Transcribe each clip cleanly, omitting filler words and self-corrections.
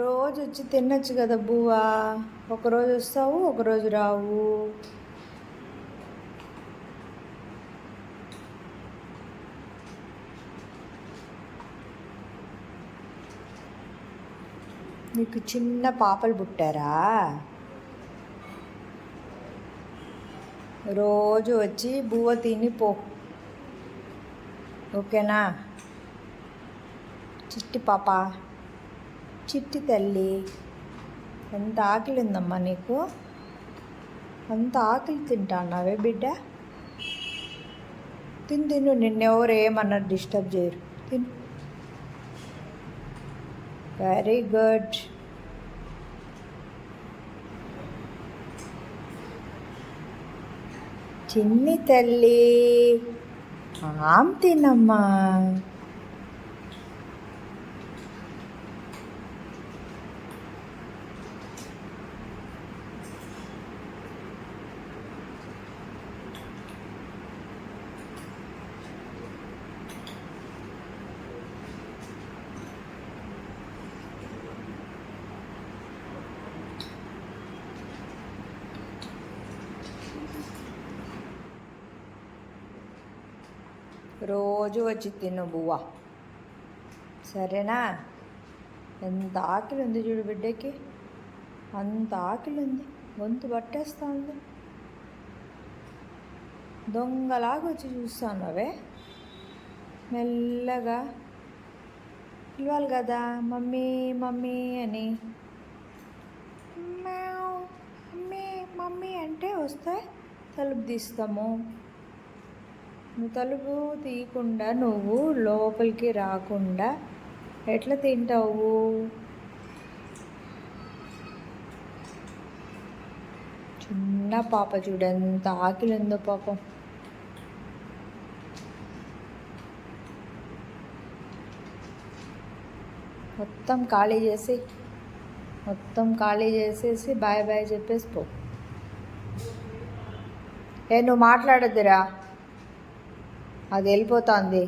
రోజు వచ్చి తినొచ్చు కదా బువ్వా. ఒకరోజు వస్తావు, ఒకరోజు రావు. నీకు చిన్న పాపలు పుట్టారా? రోజు వచ్చి బువ్వ తిని పో, ఓకేనా? చిట్టి పాప, చిట్టి తల్లి, ఎంత ఆకలి ఉందమ్మా నీకు? అంత ఆకలి తింటాన్నావే బిడ్డ? తిను, నిన్నెవరు ఏమన్నారు డిస్టర్బ్ చేయరు. తిను. Very good. చిన్ని తల్లి, తినమ్మా. రోజు వచ్చి తిను బువ్వ, సరేనా? ఎంత ఆకలి ఉంది చూడు బిడ్డకి, అంత ఆకలి ఉంది, గొంతు పట్టేస్తా ఉంది. దొంగలాగా వచ్చి చూస్తానవే. మెల్లగా పిలవాలి కదా మమ్మీ మమ్మీ అని. మమ్మీ మమ్మీ అంటే వస్తే తలుపు తీస్తాము. నువ్వు తలుపు తీయకుండా నువ్వు లోపలికి రాకుండా ఎట్లా తింటావు? చిన్న పాప చూడు ఎంత ఆకలి ఉందో పాపం. మొత్తం ఖాళీ చేసేసి బాయ్ బాయ్ చెప్పేసి పో. నువ్వు మాట్లాడద్దురా, అది వెళ్ళిపోతుంది.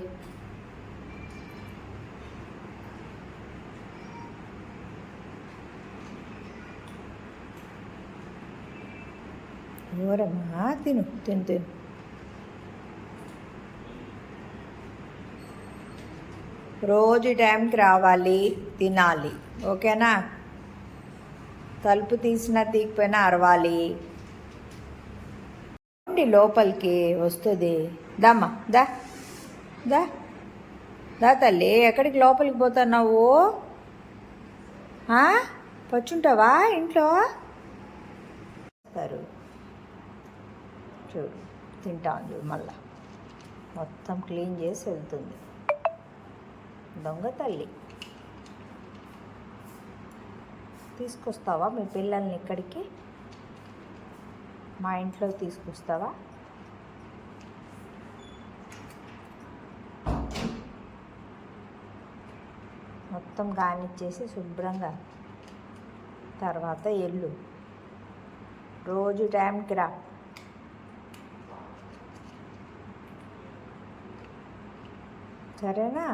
ఎవరమ్మా? తిను. రోజు టైంకి రావాలి, తినాలి, ఓకేనా? తలుపు తీసినా తీయకపోయినా అరవాలి. లోపలికి వస్తుంది. దమ్మా దా దా దా తల్లి, ఎక్కడికి లోపలికి పోతున్నావు? పచ్చుంటావా ఇంట్లో? చూడు తింటాను చూడు, మళ్ళా మొత్తం క్లీన్ చేసి వెళ్తుంది. దొంగ తల్లి. తీసుకొస్తావా మీ పిల్లల్ని ఇక్కడికి? మా ఇంట్లో తీసుకొస్తావా? మొత్తం గానిచ్చేసి శుభ్రంగా తర్వాత ఎల్లు. రోజు టైంకి రా, సరేనా?